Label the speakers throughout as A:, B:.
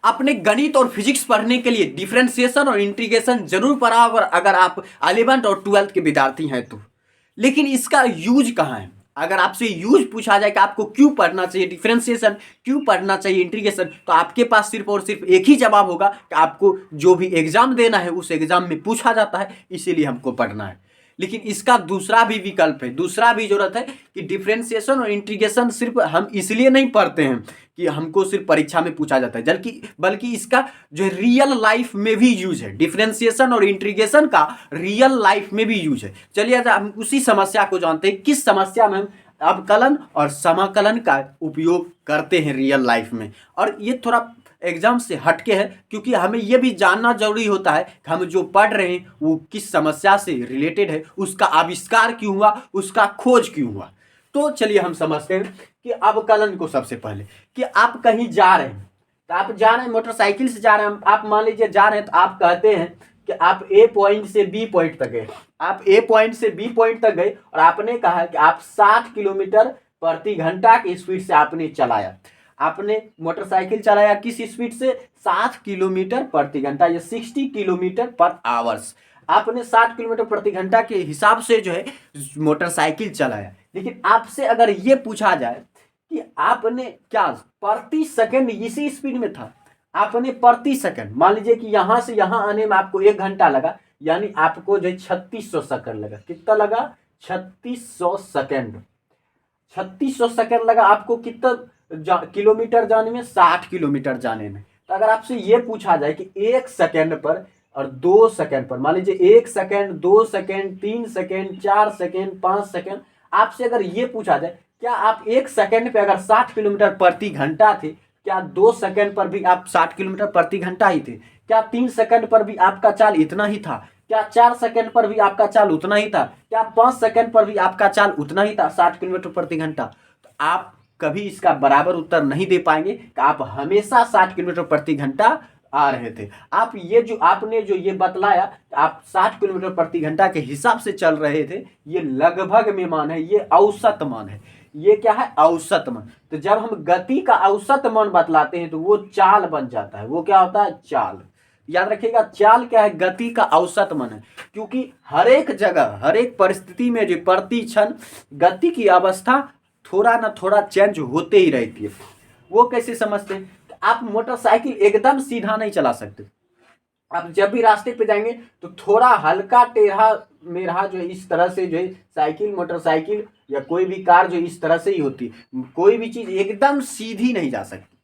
A: आपने गणित और फिजिक्स पढ़ने के लिए डिफरेंशिएशन और इंटीग्रेशन जरूर पढ़ा होगा अगर आप 11th और 12th के विद्यार्थी हैं तो, लेकिन इसका यूज कहाँ है? अगर आपसे यूज पूछा जाए कि आपको क्यों पढ़ना चाहिए डिफरेंशिएशन, क्यों पढ़ना चाहिए इंटीग्रेशन, तो आपके पास सिर्फ और सिर्फ एक ही जवाब होगा कि आपको जो भी एग्जाम देना है उस एग्जाम में पूछा जाता है, इसीलिए हमको पढ़ना है। लेकिन इसका दूसरा भी विकल्प है, दूसरा भी जरूरत है कि डिफरेंशिएशन और इंटीग्रेशन सिर्फ हम इसलिए नहीं पढ़ते हैं कि हमको सिर्फ परीक्षा में पूछा जाता है, बल्कि इसका जो रियल लाइफ में भी यूज है। डिफरेंशिएशन और इंटीग्रेशन का रियल लाइफ में भी यूज है। चलिए हम उसी समस्या को जानते हैं, किस समस्या में हम अवकलन और समाकलन का उपयोग करते हैं रियल लाइफ में। और ये थोड़ा एग्जाम से हटके है, क्योंकि हमें यह भी जानना जरूरी होता है कि हम जो पढ़ रहे हैं वो किस समस्या से रिलेटेड है, उसका आविष्कार क्यों हुआ, उसका खोज क्यों हुआ। तो चलिए हम समझते हैं कि अवकलन को। सबसे पहले कि आप कहीं जा रहे हैं, तो आप जा रहे हैं मोटरसाइकिल से जा रहे हैं, आप मान लीजिए जा रहे हैं, तो आप कहते हैं कि आप ए पॉइंट से बी पॉइंट तक गए। आप ए पॉइंट से बी पॉइंट तक गए और आपने कहा कि आप 60 किलोमीटर प्रति घंटा की स्पीड से आपने चलाया। आपने मोटरसाइकिल चलाया किस स्पीड से? 60 किलोमीटर प्रति घंटा, या 60 किलोमीटर पर आवर्स। आपने 60 किलोमीटर प्रति घंटा के हिसाब से जो है मोटरसाइकिल चलाया। लेकिन आपसे अगर ये पूछा जाए कि आपने क्या प्रति सेकंड इसी स्पीड में था, आपने प्रति सेकंड, मान लीजिए कि यहां से यहां आने में आपको 1 घंटा लगा, यानी आपको जो 3600 सेकंड लगा। कितना लगा? 3600 सेकंड। 3600 सेकंड लगा आपको कितना किलोमीटर जाने में? 60 किलोमीटर जाने में। तो अगर आपसे ये पूछा जाए कि 1 सेकंड पर और 2 सेकंड पर, मान लीजिए 1 second, 2 second, 3 second, 4 second, 5 second, आपसे अगर ये पूछा जाए क्या आप 1 सेकंड पे अगर 60 किलोमीटर प्रति घंटा थे, क्या 2 सेकंड पर भी आप 60 किलोमीटर प्रति घंटा ही थे? क्या 3 सेकंड पर भी आपका चाल इतना ही था? क्या 4 सेकंड पर भी आपका चाल उतना ही था? क्या 5 सेकंड पर भी आपका चाल उतना ही था 60 किलोमीटर प्रति घंटा? तो आप कभी इसका बराबर उत्तर नहीं दे पाएंगे कि आप हमेशा 60 किलोमीटर प्रति घंटा आ रहे थे। आप ये जो आपने जो ये बतलाया आप 60 किलोमीटर प्रति घंटा के हिसाब से चल रहे थे, ये लगभग में मान है, ये औसत मान है। ये क्या है? औसत मान। तो जब हम गति का औसत मान बतलाते हैं तो वो चाल बन जाता है। वो क्या होता है? चाल। याद रखिएगा, चाल क्या है? गति का औसत मान है। क्योंकि हर एक जगह, हर एक परिस्थिति में जो प्रति क्षण गति की अवस्था थोड़ा ना थोड़ा चेंज होते ही रहती है। वो कैसे समझते हैं? आप मोटरसाइकिल एकदम सीधा नहीं चला सकते। आप जब भी रास्ते पे जाएंगे तो थोड़ा हल्का टेढ़ा मेढ़ा जो है इस तरह से जो है साइकिल, मोटरसाइकिल या कोई भी कार जो इस तरह से ही होती है। कोई भी चीज एकदम सीधी नहीं जा सकती,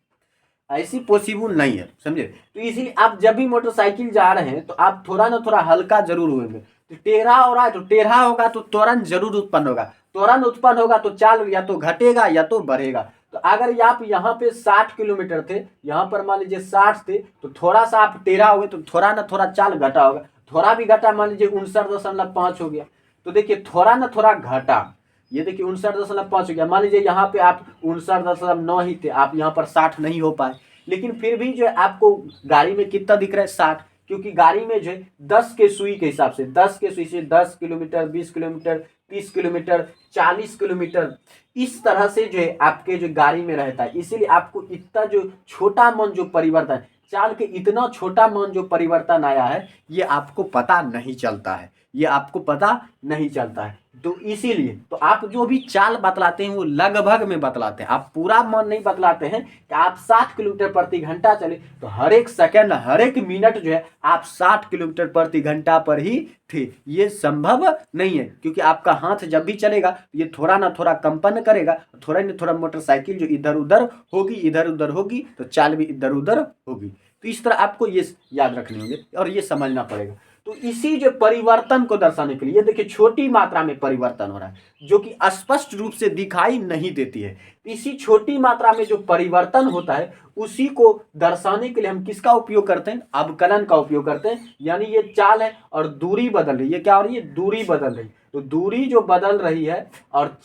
A: ऐसी पॉसिबल नहीं है, समझे? तो इसीलिए आप जब भी मोटरसाइकिल जा रहे हैं तो आप थोड़ा ना थोड़ा हल्का जरूर होंगे। तो टेढ़ा हो रहा है तो टेढ़ा होगा तो त्वरण जरूर उत्पन्न होगा, त्वरण उत्पन्न होगा तो चाल या तो घटेगा या तो बढ़ेगा। तो अगर आप यहाँ पे 60 किलोमीटर थे, यहाँ पर मान लीजिए 60 थे, तो थोड़ा सा आप टेढ़ा हो गए तो थोड़ा ना थोड़ा चाल घटा होगा। थोड़ा भी घटा, मान लीजिए 59.5 हो गया, तो देखिए थोड़ा ना थोड़ा घटा। ये देखिए 59.5 हो गया। मान लीजिए यहाँ पे आप 59.9 ही थे, आप यहाँ पर 60 नहीं हो पाए, लेकिन फिर भी जो है आपको गाड़ी में कितना दिख रहा है? 60। क्योंकि गाड़ी में जो है 10 के सुई के हिसाब से, 10 के सुई से 10 किलोमीटर, 20 किलोमीटर, 30 किलोमीटर, 40 किलोमीटर, इस तरह से जो है आपके जो गाड़ी में रहता है। इसीलिए आपको इतना जो छोटा मान जो परिवर्तन, चाल के इतना छोटा मान जो परिवर्तन आया है, ये आपको पता नहीं चलता है, ये आपको पता नहीं चलता है। तो इसीलिए तो आप जो भी चाल बतलाते हैं वो लगभग में बतलाते हैं, आप पूरा मान नहीं बतलाते हैं कि आप 60 किलोमीटर प्रति घंटा चले तो हर एक सेकंड, हर एक मिनट जो है आप 60 किलोमीटर प्रति घंटा पर ही थे। ये संभव नहीं है, क्योंकि आपका हाथ जब भी चलेगा ये थोड़ा ना थोड़ा कंपन करेगा, थोड़ा ना थोड़ा मोटरसाइकिल जो इधर उधर होगी, इधर उधर होगी तो चाल भी इधर उधर होगी। तो इस तरह आपको ये याद रखने होंगे और ये समझना पड़ेगा। तो इसी जो परिवर्तन को दर्शाने के लिए देखिए छोटी मात्रा में परिवर्तन हो रहा है जो कि स्पष्ट रूप से दिखाई नहीं देती है। इसी छोटी मात्रा में जो परिवर्तन होता है उसी को दर्शाने के लिए हम किसका उपयोग करते हैं? अवकलन का उपयोग करते हैं। यानी ये चाल है और दूरी बदल रही है। क्या हो रही है? दूरी बदल रही है। तो दूरी जो बदल रही है और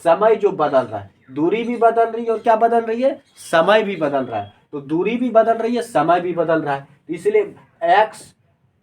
A: समय जो बदल रहा है, दूरी भी बदल रही है और क्या बदल रही है? समय भी बदल रहा है। तो दूरी भी बदल रही है, समय भी बदल रहा है। इसलिए एक्स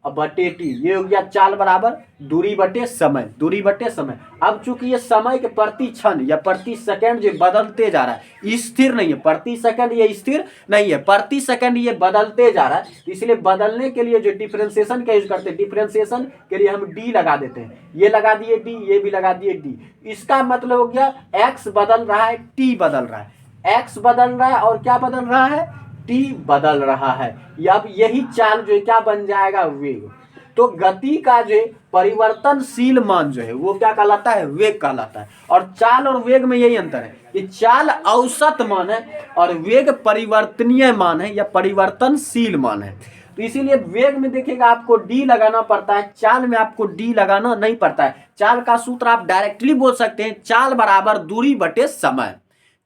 A: और बटे टी, ये हो गया चाल बराबर दूरी बटे समय, दूरी बटे समय। अब चूंकि ये समय के प्रति क्षण या प्रति सेकंड जो बदलते जा रहा है, स्थिर नहीं है, प्रति सेकंड ये स्थिर नहीं है, प्रति सेकंड ये बदलते जा रहा है, इसलिए बदलने के लिए जो डिफरेंशिएशन का यूज करते हैं, डिफरेंशिएशन के लिए हम डी लगा देते हैं, ये लगा दिए डी, ये भी लगा दिए डी। इसका मतलब हो गया एक्स बदल रहा है, टी बदल रहा है, एक्स बदल रहा है और क्या बदल रहा है, टी बदल रहा है। अब यही चाल जो है क्या बन जाएगा, वेग। तो गति का जो परिवर्तनशील मान जो है वो क्या कहलाता है, वेग कहलाता है। और चाल और वेग में यही अंतर है कि चाल औसत मान है और वेग परिवर्तनीय मान है या परिवर्तनशील मान है। तो इसीलिए वेग में देखिएगा आपको डी लगाना पड़ता है, चाल में आपको डी लगाना नहीं पड़ता है। चाल का सूत्र आप डायरेक्टली बोल सकते हैं, चाल बराबर दूरी बटे समय,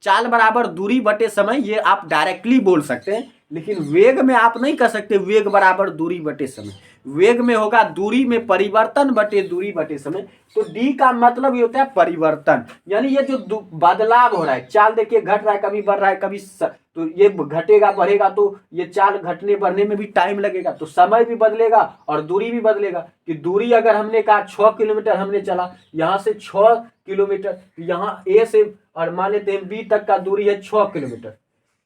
A: चाल बराबर दूरी बटे समय, ये आप डायरेक्टली बोल सकते हैं। लेकिन वेग में आप नहीं कर सकते वेग बराबर दूरी बटे समय, वेग में होगा दूरी में परिवर्तन बटे दूरी बटे समय। तो डी का मतलब ये होता है परिवर्तन, यानी ये जो बदलाव हो रहा है, चाल देखिए घट रहा है, कभी बढ़ रहा है, कभी तो ये घटेगा बढ़ेगा, तो ये चाल घटने बढ़ने में भी टाइम लगेगा, तो समय भी बदलेगा और दूरी भी बदलेगा। कि दूरी अगर हमने कहा 6 किलोमीटर हमने चला, यहाँ से 6 किलोमीटर, यहाँ ए से और मान लेते हैं बी तक का दूरी है 6 किलोमीटर,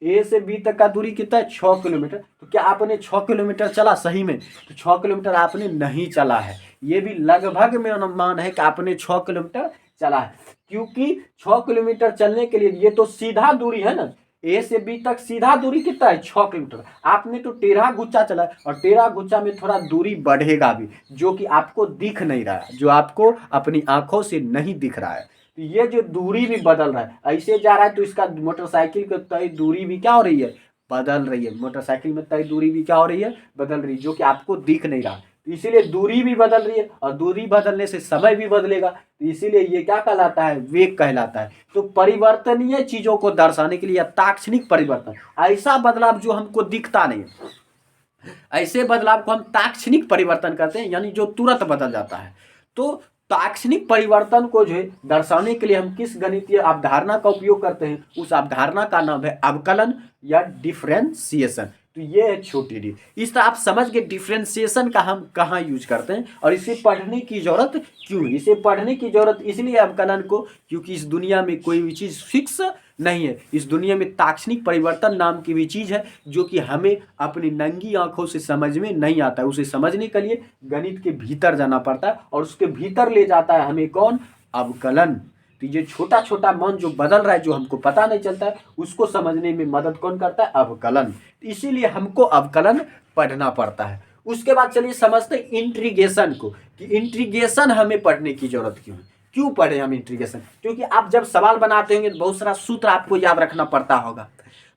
A: ए से बी तक का दूरी कितना है 6 किलोमीटर। तो क्या आपने 6 किलोमीटर चला सही में, तो 6 किलोमीटर आपने नहीं चला है, ये भी लगभग में अनुमान है कि आपने 6 किलोमीटर चला है। क्योंकि 6 किलोमीटर चलने के लिए ये तो सीधा दूरी है ना, ए से बी तक सीधा दूरी कितना है 6 किलोमीटर, आपने तो टेढ़ा गुच्चा चला और टेढ़ा गुच्चा में थोड़ा दूरी बढ़ेगा भी, जो कि आपको दिख नहीं रहा है, जो आपको अपनी आंखों से नहीं दिख रहा है। तो ये जो दूरी भी बदल रहा है, ऐसे जा रहा है तो इसका मोटरसाइकिल की तय दूरी भी क्या हो रही है, बदल रही है, मोटरसाइकिल में तय दूरी भी क्या हो रही है, बदल रही है, जो कि आपको दिख नहीं रहा। तो इसीलिए दूरी भी बदल रही है और दूरी बदलने से समय भी बदलेगा, तो इसीलिए ये क्या कहलाता है, वेग कहलाता है। तो परिवर्तनीय चीजों को दर्शाने के लिए या ताक्षणिक परिवर्तन, ऐसा बदलाव जो हमको दिखता नहीं है, ऐसे बदलाव को हम ताक्षणिक परिवर्तन कहते हैं, यानी जो तुरंत बदल जाता है। तो ताक्षणिक परिवर्तन को जो है दर्शाने के लिए हम किस गणितीय अवधारणा का उपयोग करते हैं, उस अवधारणा का नाम है अवकलन या डिफरेंशिएशन। तो ये है छोटी डी। इस तरह आप समझ गए डिफरेंशिएशन का हम कहाँ यूज करते हैं और इसे पढ़ने की जरूरत क्यों है। इसे पढ़ने की जरूरत इसलिए अवकलन को, क्योंकि इस दुनिया में कोई भी चीज़ फिक्स नहीं है, इस दुनिया में ताक्षणिक परिवर्तन नाम की भी चीज़ है जो कि हमें अपनी नंगी आंखों से समझ में नहीं आता है। उसे समझने के लिए गणित के भीतर जाना पड़ता है और उसके भीतर ले जाता है हमें कौन, अवकलन। तो ये छोटा छोटा मान जो बदल रहा है, जो हमको पता नहीं चलता है, उसको समझने में मदद कौन करता है, अवकलन। तो इसीलिए हमको अवकलन पढ़ना पड़ता है। उसके बाद चलिए समझते हैं इंटीग्रेशन को, कि इंटीग्रेशन हमें पढ़ने की जरूरत क्यों है, क्यों पढ़े हम इंटीग्रेशन। क्योंकि आप जब सवाल बनाते होंगे तो बहुत सारा सूत्र आपको याद रखना पड़ता होगा,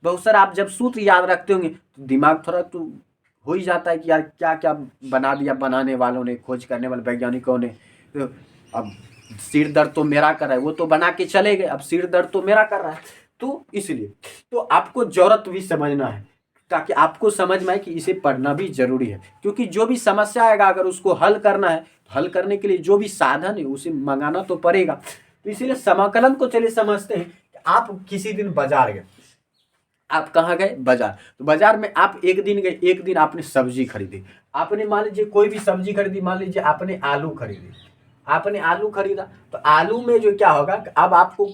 A: बहुत सारा आप जब सूत्र याद रखते होंगे तो दिमाग थोड़ा तो हो ही जाता है कि यार क्या क्या बना दिया बनाने वालों ने, खोज करने वाले वैज्ञानिकों ने। तो अब सिर दर्द तो मेरा कर रहा है, वो तो बना के चले गए, अब सिर दर्द तो मेरा कर रहा है। तो इसलिए तो आपको जरूरत भी समझना है, ताकि आपको समझ में आए कि इसे पढ़ना भी जरूरी है। क्योंकि जो भी समस्या आएगा अगर उसको हल करना है, तो हल करने के लिए जो भी साधन है उसे मंगाना तो पड़ेगा। तो इसीलिए समाकलन को चलिए समझते हैं। कि आप किसी दिन बाजार गए, आप कहाँ गए, बाजार। तो बाजार में आप एक दिन गए, एक दिन आपने सब्जी खरीदी, आपने मान लीजिए कोई भी सब्जी खरीदी, मान लीजिए आपने आलू खरीदी, आपने आलू खरीदा। तो आलू में जो क्या होगा, अब आपको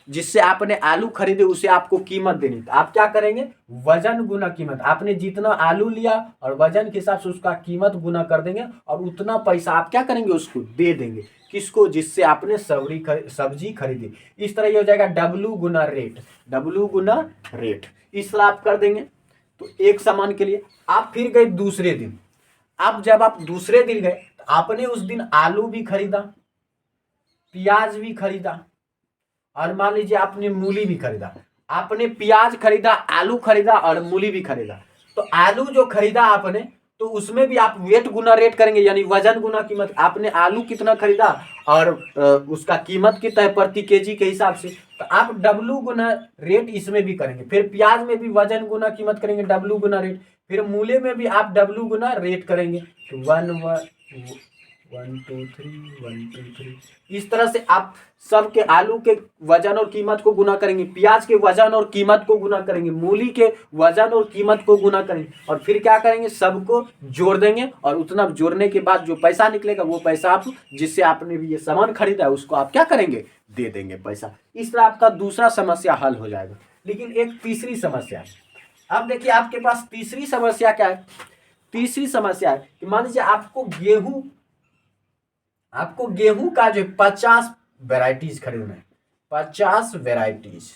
A: जिससे आपने आलू खरीदे उसे आपको कीमत देनी, तो आप क्या करेंगे, वजन गुना कीमत। आपने जितना आलू लिया और वजन के हिसाब से उसका कीमत गुना कर देंगे और उतना पैसा आप क्या करेंगे, उसको दे देंगे। किसको, जिससे आपने सब्जी खरीदी। इस तरह ये हो जाएगा डब्लू गुना रेट, डब्लू गुना रेट, इस तरह आप कर देंगे। तो एक सामान के लिए आप फिर गए दूसरे दिन। अब जब आप दूसरे दिन गए तो आपने उस दिन आलू भी खरीदा, प्याज भी खरीदा और मान लीजिए आपने मूली भी खरीदा। आपने प्याज खरीदा, आलू खरीदा और मूली भी खरीदा। तो आलू जो खरीदा आपने, तो उसमें भी आप वेट गुना रेट करेंगे, यानी वजन गुना कीमत। आपने आलू कितना खरीदा और उसका कीमत कितना है प्रति केजी के हिसाब से, तो आप डब्लू गुना रेट इसमें भी करेंगे। फिर प्याज में भी वजन गुना कीमत करेंगे, डब्लू गुना रेट। फिर मूले में भी आप डब्लू गुना रेट करेंगे, तो 1 2 3 1 2 3। इस तरह से आप सबके आलू के वजन और कीमत को गुना करेंगे, प्याज के वजन और कीमत को गुना करेंगे, मूली के वजन और कीमत को गुना करेंगे, और फिर क्या करेंगे, सबको जोड़ देंगे, और उतना जोड़ने के बाद जो पैसा निकलेगा वो पैसा आप जिससे आपने भी ये सामान खरीदा है उसको आप क्या करेंगे, दे देंगे पैसा। इस तरह आपका दूसरा समस्या हल हो जाएगा। लेकिन एक तीसरी समस्या है। अब देखिए आपके पास तीसरी समस्या क्या है। तीसरी समस्या है कि मान लीजिए आपको गेहूं का जो 50 वेराइटीज खरीदना है, 50 वेराइटीज।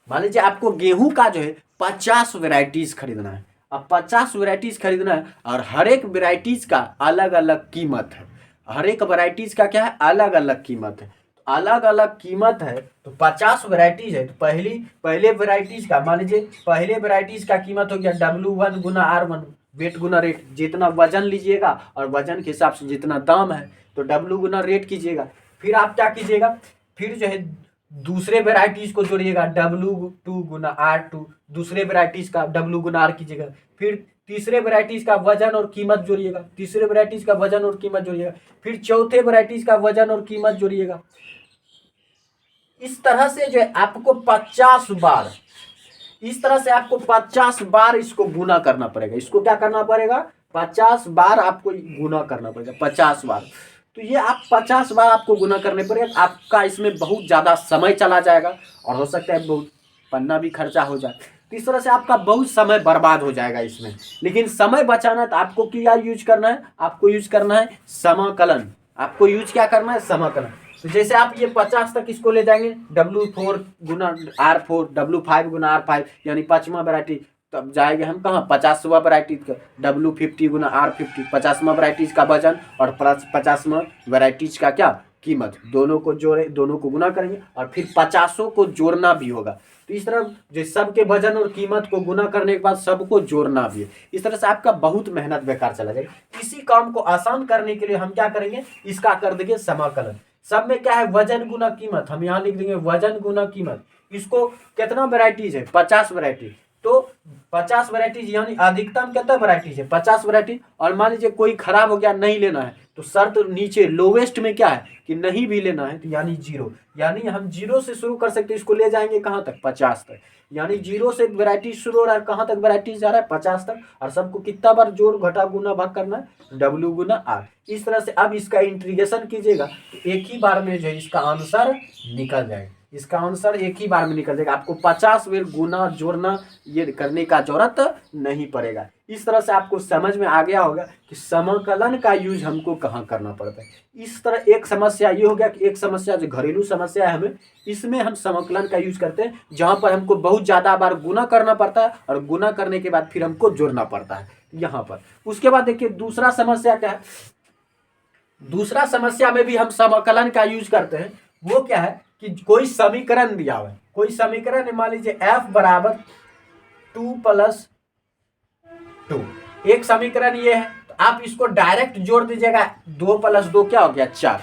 A: मान लीजिए आपको गेहूं का जो है 50 वेराइटीज खरीदना है। अब 50 वेराइटीज खरीदना है और हर एक वेराइटीज का अलग अलग कीमत है। हर एक वेराइटीज का क्या है, अलग अलग कीमत है। तो अलग अलग कीमत है तो 50 वेराइटीज है तो पहले वेराइटीज का, मान लीजिए पहले वेराइटीज का कीमत हो गया W1 गुना R1, वेट गुना रेट। जितना वजन लीजिएगा और वजन के हिसाब से जितना दाम है तो W गुना रेट कीजिएगा। फिर आप क्या कीजिएगा, फिर जो है दूसरे वेराइटीज को जोड़िएगा, W2 गुना R2, दूसरे वेराइटीज का W गुना R कीजिएगा। फिर तीसरे वेराइटीज का वजन और कीमत जोड़िएगा, तीसरे वेराइटीज का वजन और कीमत जोड़िएगा। फिर चौथे वेराइटीज का वजन और कीमत जोड़िएगा। इस तरह से जो है आपको 50 बार, इस तरह से आपको 50 बार इसको गुना करना पड़ेगा। इसको क्या करना पड़ेगा, 50 बार आपको गुना करना पड़ेगा, 50 बार। तो ये आप 50 बार आपको गुना करने पड़ेगा। आपका इसमें बहुत ज़्यादा समय चला जाएगा और हो सकता है बहुत पन्ना भी खर्चा हो जाए। तो इस तरह से आपका बहुत समय बर्बाद हो जाएगा इसमें। लेकिन समय बचाना तो आपको क्या यूज करना है, आपको यूज करना है समाकलन। आपको यूज क्या करना है, समाकलन। तो जैसे आप ये 50 तक इसको ले जाएंगे, W4 गुना R4, W5 गुना R5, यानी 5वां वैरायटी। तब जाएंगे हम कहाँ, 50वां वैरायटी का W50 गुना R50, 50वां वैरायटीज का वजन और 50वां वैरायटीज का क्या कीमत, दोनों को जोड़े, दोनों को गुना करेंगे और फिर 50 को जोड़ना भी होगा। तो इस तरह जो सबके वजन और कीमत को गुना करने के बाद सबको जोड़ना भी है। इस तरह से आपका बहुत मेहनत बेकार चला जाएगा। इसी काम को आसान करने के लिए हम क्या करेंगे, इसका कर देंगे समाकलन। सब में क्या है, वजन गुना कीमत। हम यहाँ लिख देंगे वजन गुना कीमत। इसको कितना वेराइटीज है, 50 वेराइटी। तो 50 वेराइटीज यानी अधिकतम कितना वेराइटीज है, 50 वेराइटी। और मान लीजिए कोई खराब हो गया, नहीं लेना है, तो शर्त नीचे लोवेस्ट में क्या है कि नहीं भी लेना है, तो यानी 0। यानी हम 0 से शुरू कर सकते हैं, इसको ले जाएंगे कहाँ तक, 50 तक। यानी 0 से वेराइटी शुरू हो रहा है, कहाँ तक वेराइटीज जा रहा है, 50 तक। और सबको कितना बार जोड़ घटा गुना भाग करना है, W गुना R। इस तरह से अब इसका इंटीग्रेशन कीजिएगा तो एक ही बार में जो है इसका आंसर निकल जाएगा। इसका आंसर एक ही बार में निकल जाएगा। आपको 50 बार गुना जोड़ना ये करने का जरूरत नहीं पड़ेगा। इस तरह से आपको समझ में आ गया होगा कि समाकलन का यूज हमको कहाँ करना पड़ता है। इस तरह एक समस्या ये हो गया कि एक समस्या जो घरेलू समस्या है हमें, इसमें हम समाकलन का यूज करते हैं, जहाँ पर हमको बहुत ज़्यादा बार गुना करना पड़ता है और गुना करने के बाद फिर हमको जोड़ना पड़ता है यहाँ पर। उसके बाद देखिए दूसरा समस्या क्या है। दूसरा समस्या में भी हम समाकलन का यूज करते हैं। वो क्या है कि कोई समीकरण दिया हुआ है, कोई समीकरण है, मान लीजिए f बराबर 2 + 2। एक समीकरण ये है, तो आप इसको डायरेक्ट जोड़ दीजिएगा, 2 + 2 क्या हो गया, 4।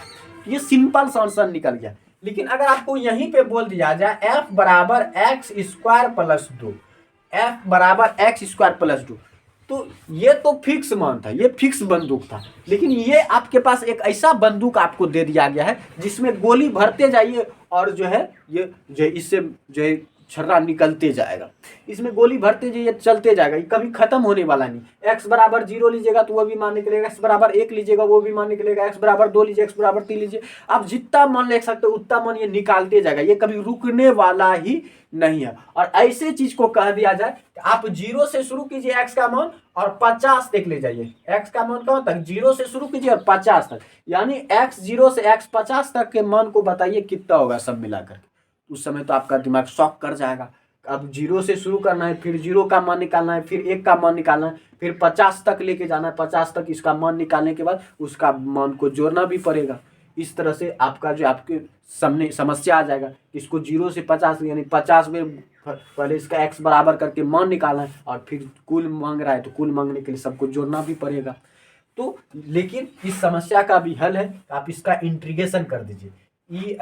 A: ये सिंपल सा आंसर निकल गया। लेकिन अगर आपको यहीं पे बोल दिया जाए f बराबर x² + 2, f बराबर x² + 2, तो ये तो फिक्स मान था, ये फिक्स बंदूक था। लेकिन ये आपके पास एक ऐसा बंदूक आपको दे दिया गया है जिसमें गोली भरते जाइए और जो है ये जो इससे जो है छर्रा निकलते जाएगा। इसमें गोली भरते जाइए, चलते जाएगा, ये कभी खत्म होने वाला नहीं। x बराबर 0 लीजिएगा तो वो भी मान निकलेगा, x बराबर 1 लीजिएगा वो भी मान निकलेगा, x बराबर 2 लीजिए, x बराबर 3 लीजिए, आप जितना मान ले सकते हो उतना मान ये निकालते जाएगा। ये कभी रुकने वाला ही नहीं है। और ऐसे चीज को कह दिया जाए कि आप 0 से शुरू कीजिए x का मान और 50 तक ले जाइए। x का मान कहाँ तक, 0 से शुरू कीजिए और 50 तक, यानी x 0 से x 50 तक के मान को बताइए कितना होगा सब मिलाकर। उस समय तो आपका दिमाग शॉक कर जाएगा। अब 0 से शुरू करना है, फिर 0 का मान निकालना है, फिर 1 का मान निकालना है, फिर 50 तक लेके जाना है, 50 तक इसका मान निकालने के बाद उसका मान को जोड़ना भी पड़ेगा। इस तरह से आपका जो आपके सामने समस्या आ जाएगा। इसको 0 से 50 यानी 50 में पहले इसका x बराबर करके मान निकालना है और फिर कुल मांग रहा है तो कुल मांगने के लिए सबको जोड़ना भी पड़ेगा। तो लेकिन इस समस्या का भी हल है, आप इसका इंटीग्रेशन कर दीजिए।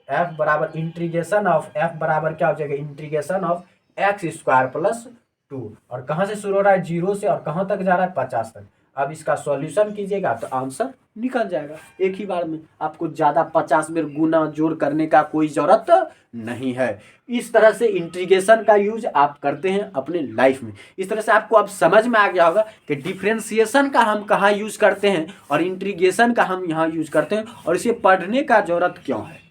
A: f बराबर इंटीग्रेशन ऑफ f बराबर क्या हो जाएगा, इंटीग्रेशन ऑफ x² + 2। और कहाँ से शुरू हो रहा है, 0 से, और कहाँ तक जा रहा है, 50 तक। अब इसका सॉल्यूशन कीजिएगा तो आंसर निकल जाएगा एक ही बार में। आपको ज़्यादा 50 बार गुना जोड़ करने का कोई ज़रूरत नहीं है। इस तरह से इंटीग्रेशन का यूज आप करते हैं अपने लाइफ में। इस तरह से आपको अब समझ में आ गया होगा कि डिफ्रेंसिएशन का हम कहाँ यूज़ करते हैं और इंटीग्रेशन का हम यहाँ यूज़ करते हैं और इसे पढ़ने का ज़रूरत क्यों है।